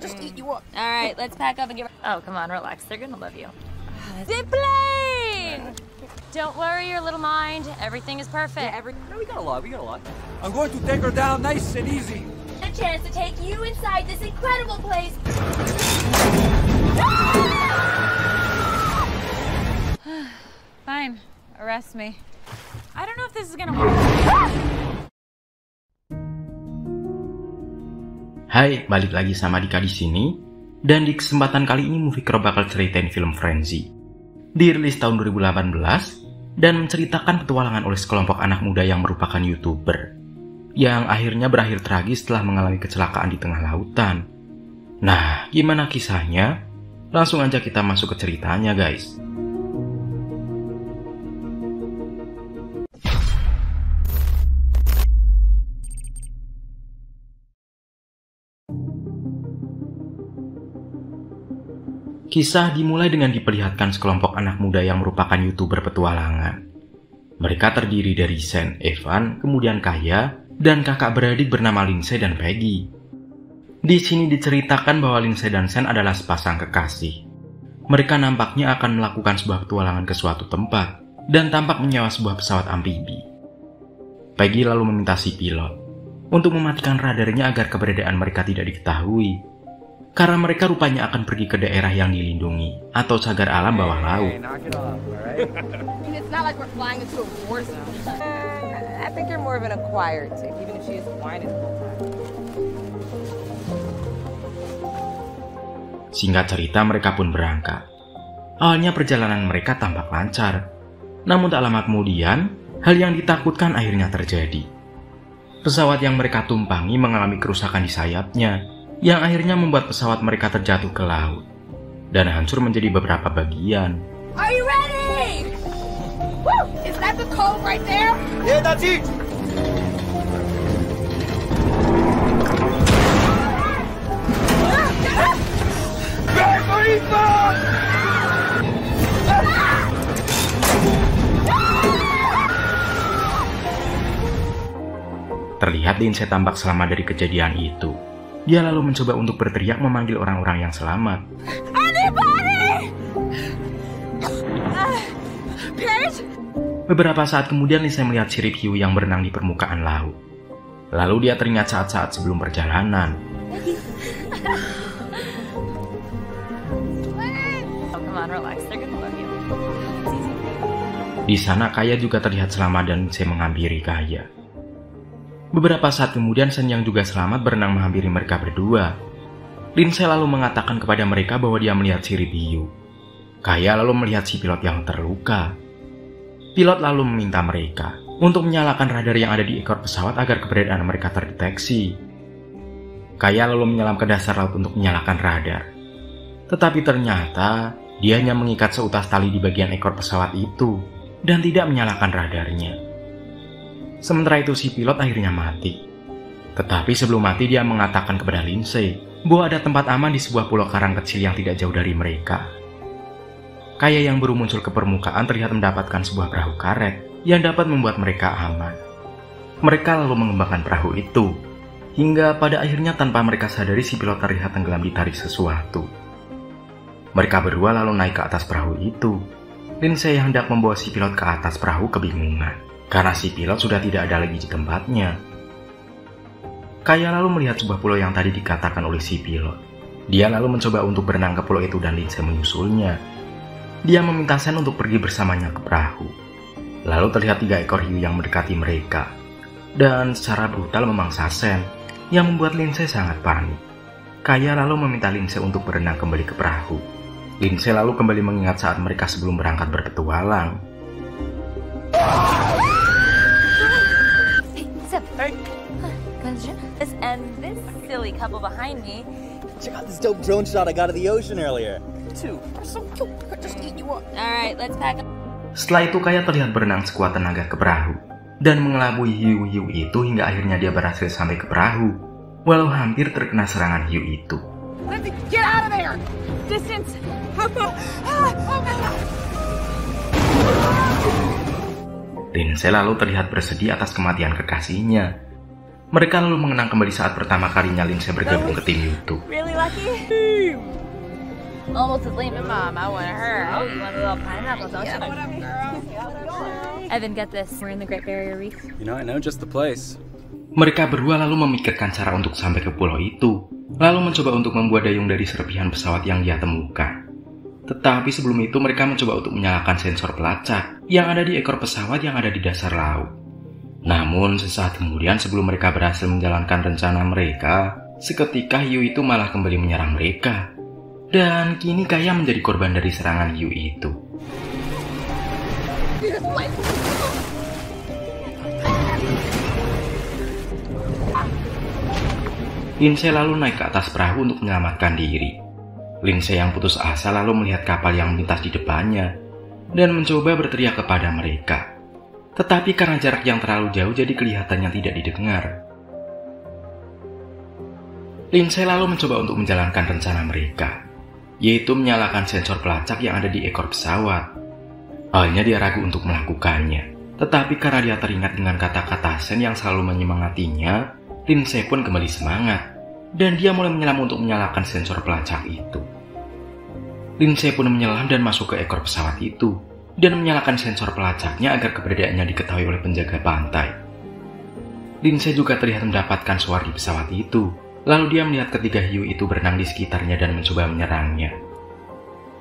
just eat you up. All right, let's pack up and get. Oh, come on, relax. They're gonna love you. Zip plane! Don't worry your little mind. Everything is perfect. No, we got a lot. I'm going to take her down nice and easy. A chance to take you inside this incredible place. Fine, arrest me. I don't know if this is gonna work. Hai, balik lagi sama Dika di sini. Dan di kesempatan kali ini Movie Crow bakal ceritain film Frenzy. Dirilis tahun 2018 dan menceritakan petualangan oleh sekelompok anak muda yang merupakan YouTuber yang akhirnya berakhir tragis setelah mengalami kecelakaan di tengah lautan. Nah, gimana kisahnya? Langsung aja kita masuk ke ceritanya, guys. Kisah dimulai dengan diperlihatkan sekelompok anak muda yang merupakan YouTuber petualangan. Mereka terdiri dari Sen, Evan, kemudian Kaya, dan kakak beradik bernama Lindsay dan Peggy. Di sini diceritakan bahwa Lindsay dan Sen adalah sepasang kekasih. Mereka nampaknya akan melakukan sebuah petualangan ke suatu tempat, dan tampak menyewa sebuah pesawat amfibi. Peggy lalu meminta si pilot untuk mematikan radarnya agar keberadaan mereka tidak diketahui. Karena mereka rupanya akan pergi ke daerah yang dilindungi atau cagar alam bawah laut. Singkat cerita, mereka pun berangkat. Awalnya perjalanan mereka tampak lancar, namun tak lama kemudian hal yang ditakutkan akhirnya terjadi. Pesawat yang mereka tumpangi mengalami kerusakan di sayapnya, yang akhirnya membuat pesawat mereka terjatuh ke laut dan hancur menjadi beberapa bagian. Are you ready? Woo! Is that the cove right there? Yeah, that's it. Terlihat Lindsay tampak selamat dari kejadian itu. Dia lalu mencoba untuk berteriak memanggil orang-orang yang selamat. Anybody! Paige? Beberapa saat kemudian Lindsay melihat sirip hiu yang berenang di permukaan laut. Lalu dia teringat saat-saat sebelum perjalanan. Di sana Kaya juga terlihat selamat dan Lindsay menghampiri Kaya. Beberapa saat kemudian Sen yang juga selamat berenang menghampiri mereka berdua. Lindsay lalu mengatakan kepada mereka bahwa dia melihat sirip hiu. Kaya lalu melihat si pilot yang terluka. Pilot lalu meminta mereka untuk menyalakan radar yang ada di ekor pesawat agar keberadaan mereka terdeteksi. Kaya lalu menyelam ke dasar laut untuk menyalakan radar. Tetapi ternyata dia hanya mengikat seutas tali di bagian ekor pesawat itu dan tidak menyalakan radarnya. Sementara itu si pilot akhirnya mati. Tetapi sebelum mati dia mengatakan kepada Lindsay bahwa ada tempat aman di sebuah pulau karang kecil yang tidak jauh dari mereka. Kaya yang baru muncul ke permukaan terlihat mendapatkan sebuah perahu karet yang dapat membuat mereka aman. Mereka lalu mengembangkan perahu itu, hingga pada akhirnya tanpa mereka sadari si pilot terlihat tenggelam ditarik sesuatu. Mereka berdua lalu naik ke atas perahu itu. Lindsay yang hendak membawa si pilot ke atas perahu kebingungan karena si pilot sudah tidak ada lagi di tempatnya. Kaya lalu melihat sebuah pulau yang tadi dikatakan oleh si pilot. Dia lalu mencoba untuk berenang ke pulau itu dan Lindsay menyusulnya. Dia meminta Sen untuk pergi bersamanya ke perahu. Lalu terlihat 3 ekor hiu yang mendekati mereka dan secara brutal memangsa Sen, yang membuat Lindsay sangat panik. Kaya lalu meminta Lindsay untuk berenang kembali ke perahu. Lindsay lalu kembali mengingat saat mereka sebelum berangkat berpetualang. Hey. And this silly couple behind me. Check out this dope drone shot I got of the ocean earlier. Too. They're so cute. I could just eat you up. All right, let's pack up. Setelah itu Kaya terlihat berenang sekuat tenaga ke perahu dan mengelabui hiu-hiu itu hingga akhirnya dia berhasil sampai ke perahu, walau hampir terkena serangan hiu itu. Let's get out of there. Distance. Lindsay lalu terlihat bersedih atas kematian kekasihnya. Mereka lalu mengenang kembali saat pertama kalinya Lindsay bergabung ke tim YouTube. Really lucky? Almost as lame as Mom. I want her. Oh, you want a little pineapple, don't you? What up, girl? Evan, get this. We're in the Great Barrier Reef. You know, I know just the place. Mereka berdua lalu memikirkan cara untuk sampai ke pulau itu, lalu mencoba untuk membuat dayung dari serpihan pesawat yang dia temukan. Tetapi sebelum itu mereka mencoba untuk menyalakan sensor pelacak yang ada di ekor pesawat yang ada di dasar laut. Namun sesaat kemudian sebelum mereka berhasil menjalankan rencana mereka, seketika hiu itu malah kembali menyerang mereka. Dan kini Kaya menjadi korban dari serangan hiu itu. Lindsay lalu naik ke atas perahu untuk menyelamatkan diri. Lindsay yang putus asa lalu melihat kapal yang melintas di depannya dan mencoba berteriak kepada mereka. Tetapi karena jarak yang terlalu jauh jadi kelihatannya tidak didengar. Lindsay lalu mencoba untuk menjalankan rencana mereka, yaitu menyalakan sensor pelacak yang ada di ekor pesawat. Awalnya dia ragu untuk melakukannya, tetapi karena dia teringat dengan kata-kata Sen yang selalu menyemangatinya, Lindsay pun kembali semangat, dan dia mulai menyelam untuk menyalakan sensor pelacak itu. Lindsay pun menyelam dan masuk ke ekor pesawat itu, dan menyalakan sensor pelacaknya agar keberadaannya diketahui oleh penjaga pantai. Lindsay juga terlihat mendapatkan suara di pesawat itu, lalu dia melihat ketiga hiu itu berenang di sekitarnya dan mencoba menyerangnya.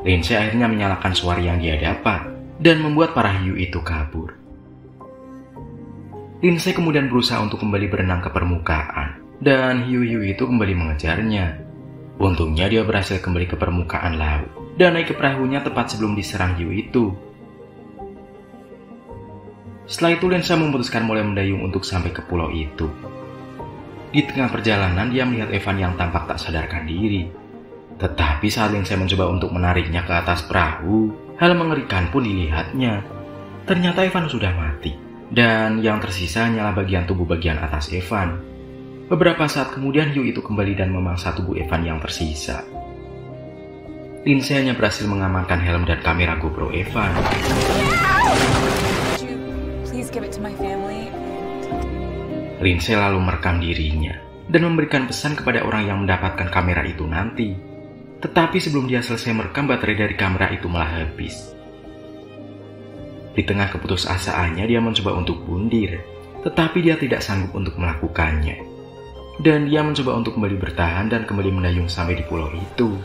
Lindsay akhirnya menyalakan suara yang dia dapat, dan membuat para hiu itu kabur. Lindsay kemudian berusaha untuk kembali berenang ke permukaan, dan hiu-hiu itu kembali mengejarnya. Untungnya dia berhasil kembali ke permukaan laut, dan naik ke perahunya tepat sebelum diserang hiu itu. Setelah itu Lindsay memutuskan mulai mendayung untuk sampai ke pulau itu. Di tengah perjalanan dia melihat Evan yang tampak tak sadarkan diri. Tetapi saat Lindsay mencoba untuk menariknya ke atas perahu, hal mengerikan pun dilihatnya. Ternyata Evan sudah mati, dan yang tersisa hanyalah bagian tubuh bagian atas Evan. Beberapa saat kemudian hiu itu kembali dan memangsa tubuh Evan yang tersisa. Lindsay hanya berhasil mengamankan helm dan kamera GoPro Evan. Lindsay lalu merekam dirinya dan memberikan pesan kepada orang yang mendapatkan kamera itu nanti. Tetapi sebelum dia selesai merekam, baterai dari kamera itu malah habis. Di tengah keputusasaannya dia mencoba untuk bundir, tetapi dia tidak sanggup untuk melakukannya. Dan dia mencoba untuk kembali bertahan dan kembali mendayung sampai di pulau itu.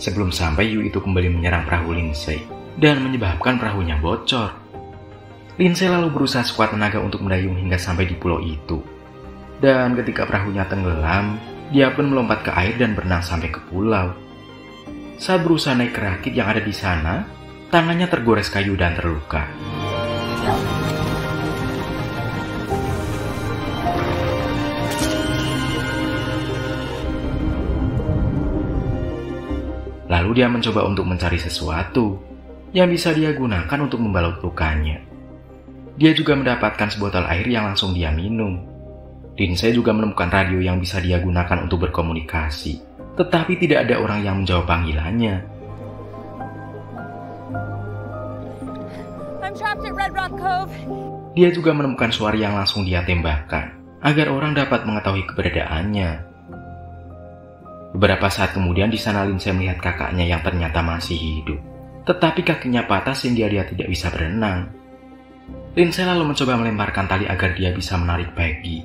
Sebelum sampai, hiu itu kembali menyerang perahu Lindsay dan menyebabkan perahunya bocor. Lindsay lalu berusaha sekuat tenaga untuk mendayung hingga sampai di pulau itu. Dan ketika perahunya tenggelam, dia pun melompat ke air dan berenang sampai ke pulau. Saat berusaha naik ke rakit yang ada di sana, tangannya tergores kayu dan terluka. Lalu dia mencoba untuk mencari sesuatu yang bisa dia gunakan untuk membalut lukanya. Dia juga mendapatkan sebotol air yang langsung dia minum. Lindsay juga menemukan radio yang bisa dia gunakan untuk berkomunikasi, tetapi tidak ada orang yang menjawab panggilannya. I'm trapped at Red Rock Cove. Dia juga menemukan suara yang langsung dia tembakkan, agar orang dapat mengetahui keberadaannya. Beberapa saat kemudian di sana Lindsay melihat kakaknya yang ternyata masih hidup, tetapi kakinya patah sehingga dia tidak bisa berenang. Lindsay lalu mencoba melemparkan tali agar dia bisa menarik Peggy.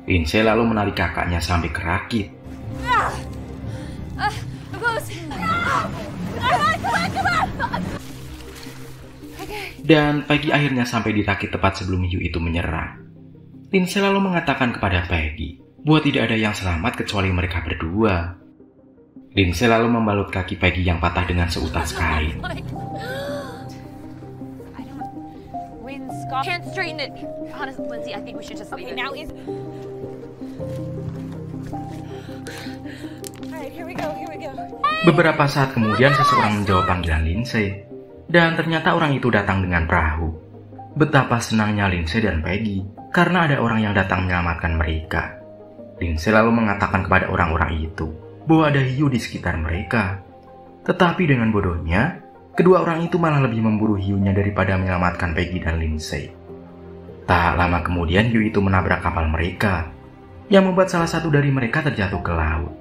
Lindsay lalu menarik kakaknya sampai ke rakit. Dan Peggy akhirnya sampai di rakit tepat sebelum hiu itu menyerang. Lindsay lalu mengatakan kepada Peggy bahwa tidak ada yang selamat kecuali mereka berdua. Lindsay lalu membalut kaki Peggy yang patah dengan seutas kain. Can't straighten it. Honestly, Lindsay, I think we should just leave it. Now is. Alright, here we go. Beberapa saat kemudian seseorang menjawab panggilan Lindsay, dan ternyata orang itu datang dengan perahu. Betapa senangnya Lindsay dan Peggy karena ada orang yang datang menyelamatkan mereka. Lindsay lalu mengatakan kepada orang-orang itu bahwa ada hiu di sekitar mereka. Tetapi dengan bodohnya, kedua orang itu malah lebih memburu hiunya daripada menyelamatkan Peggy dan Lindsay. Tak lama kemudian hiu itu menabrak kapal mereka, yang membuat salah satu dari mereka terjatuh ke laut.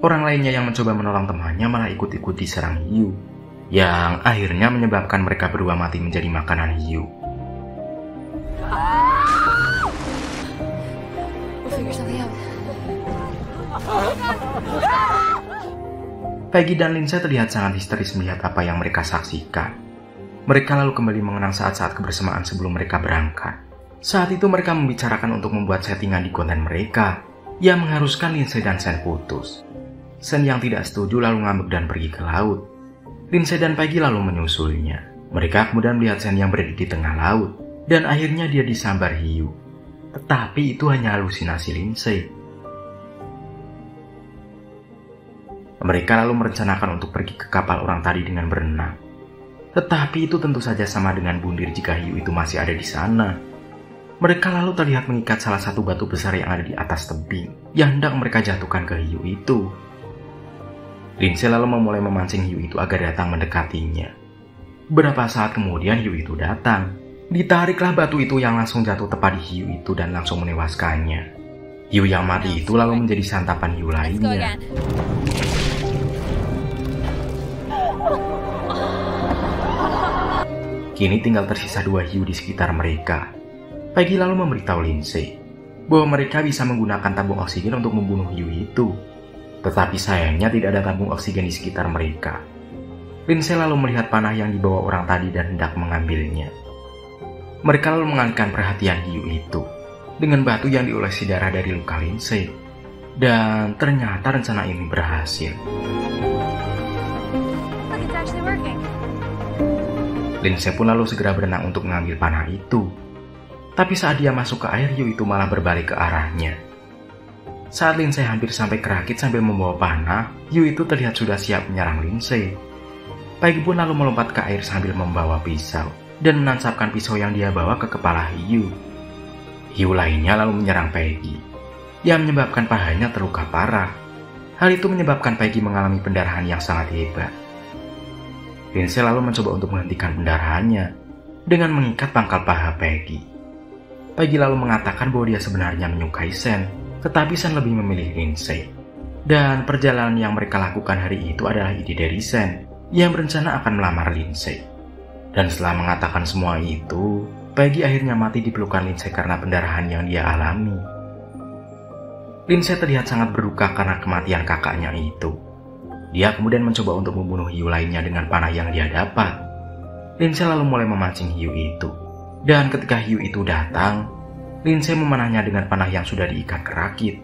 Orang lainnya yang mencoba menolong temannya malah ikut-ikut diserang hiu, yang akhirnya menyebabkan mereka berdua mati menjadi makanan hiu. Peggy dan Lindsay terlihat sangat histeris melihat apa yang mereka saksikan. Mereka lalu kembali mengenang saat-saat kebersamaan sebelum mereka berangkat. Saat itu mereka membicarakan untuk membuat settingan di konten mereka yang mengharuskan Lindsay dan Sen putus. Sen yang tidak setuju lalu ngambek dan pergi ke laut. Lindsay dan Peggy lalu menyusulnya. Mereka kemudian melihat Sen yang berada di tengah laut dan akhirnya dia disambar hiu. Tetapi itu hanya halusinasi Lindsay. Mereka lalu merencanakan untuk pergi ke kapal orang tadi dengan berenang. Tetapi itu tentu saja sama dengan bundir jika hiu itu masih ada di sana. Mereka lalu terlihat mengikat salah satu batu besar yang ada di atas tebing yang hendak mereka jatuhkan ke hiu itu. Lindsay lalu memulai memancing hiu itu agar datang mendekatinya. Beberapa saat kemudian hiu itu datang. Ditariklah batu itu yang langsung jatuh tepat di hiu itu dan langsung menewaskannya. Hiu yang mati itu lalu menjadi santapan hiu lainnya. Kini tinggal tersisa 2 hiu di sekitar mereka. Peggy lalu memberitahu Lindsay bahwa mereka bisa menggunakan tabung oksigen untuk membunuh hiu itu. Tetapi sayangnya tidak ada tabung oksigen di sekitar mereka. Lindsay lalu melihat panah yang dibawa orang tadi dan hendak mengambilnya. Mereka lalu mengalihkan perhatian hiu itu dengan batu yang diolesi darah dari luka Lindsay. Dan ternyata rencana ini berhasil. Lindsay pun lalu segera berenang untuk mengambil panah itu. Tapi saat dia masuk ke air, hiu itu malah berbalik ke arahnya. Saat Lindsay hampir sampai ke rakit sambil membawa panah, hiu itu terlihat sudah siap menyerang Lindsay. Peggy pun lalu melompat ke air sambil membawa pisau dan menancapkan pisau yang dia bawa ke kepala hiu. Hiu lainnya lalu menyerang Peggy, yang menyebabkan pahanya terluka parah. Hal itu menyebabkan Peggy mengalami pendarahan yang sangat hebat. Lindsay lalu mencoba untuk menghentikan pendarahannya dengan mengikat pangkal paha Peggy. Peggy lalu mengatakan bahwa dia sebenarnya menyukai Sen, tetapi Sen lebih memilih Lindsay. Dan perjalanan yang mereka lakukan hari itu adalah ide dari Sen, yang berencana akan melamar Lindsay. Dan setelah mengatakan semua itu, Peggy akhirnya mati di pelukan Lindsay karena pendarahan yang dia alami. Lindsay terlihat sangat berduka karena kematian kakaknya itu. Dia kemudian mencoba untuk membunuh hiu lainnya dengan panah yang dia dapat. Lindsay lalu mulai memancing hiu itu. Dan ketika hiu itu datang, Lindsay memanahnya dengan panah yang sudah diikat ke rakit.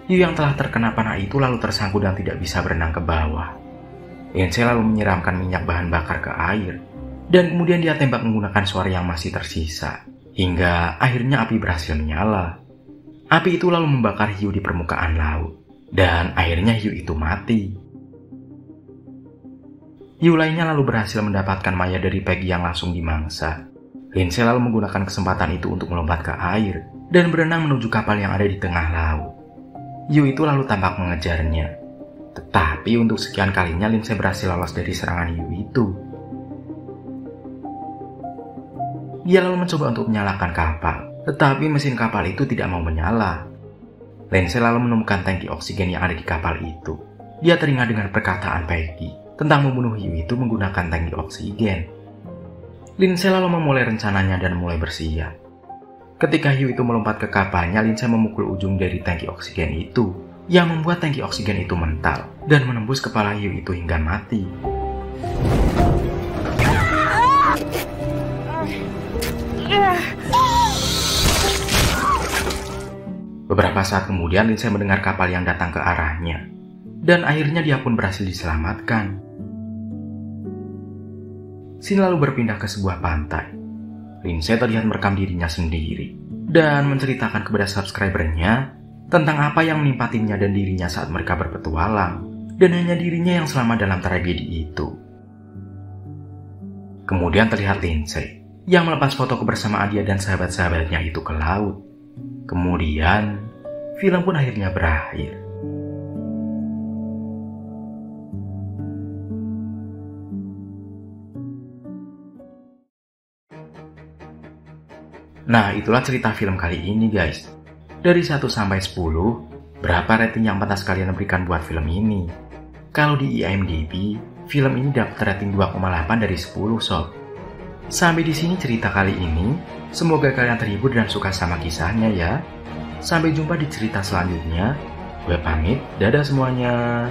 Hiu yang telah terkena panah itu lalu tersangkut dan tidak bisa berenang ke bawah. Lindsay lalu menyiramkan minyak bahan bakar ke air. Dan kemudian dia tembak menggunakan suara yang masih tersisa. Hingga akhirnya api berhasil menyala. Api itu lalu membakar hiu di permukaan laut. Dan akhirnya hiu itu mati. Hiu lainnya lalu berhasil mendapatkan mayat dari Peggy yang langsung dimangsa. Lindsay lalu menggunakan kesempatan itu untuk melompat ke air dan berenang menuju kapal yang ada di tengah laut. Hiu itu lalu tampak mengejarnya. Tetapi untuk sekian kalinya Lindsay berhasil lolos dari serangan hiu itu. Dia lalu mencoba untuk menyalakan kapal, tetapi mesin kapal itu tidak mau menyala. Lindsay lalu menemukan tangki oksigen yang ada di kapal itu. Dia teringat dengan perkataan Peggy tentang membunuh hiu itu menggunakan tangki oksigen. Lindsay lalu memulai rencananya dan mulai bersiap. Ketika hiu itu melompat ke kapalnya, Lindsay memukul ujung dari tangki oksigen itu, yang membuat tangki oksigen itu mental dan menembus kepala hiu itu hingga mati. Beberapa saat kemudian, Lindsay mendengar kapal yang datang ke arahnya, dan akhirnya dia pun berhasil diselamatkan. Scene lalu berpindah ke sebuah pantai. Lindsay terlihat merekam dirinya sendiri dan menceritakan kepada subscribernya tentang apa yang menimpa timnya dan dirinya saat mereka berpetualang, dan hanya dirinya yang selamat dalam tragedi itu. Kemudian terlihat Lindsay yang melepas foto kebersamaan dia dan sahabat-sahabatnya itu ke laut. Kemudian, film pun akhirnya berakhir. Nah, itulah cerita film kali ini guys. Dari 1 sampai 10, berapa rating yang pantas kalian berikan buat film ini? Kalau di IMDb, film ini dapat rating 2,8 dari 10 sob. Sampai di sini cerita kali ini. Semoga kalian terhibur dan suka sama kisahnya ya. Sampai jumpa di cerita selanjutnya. Gue pamit, dadah semuanya.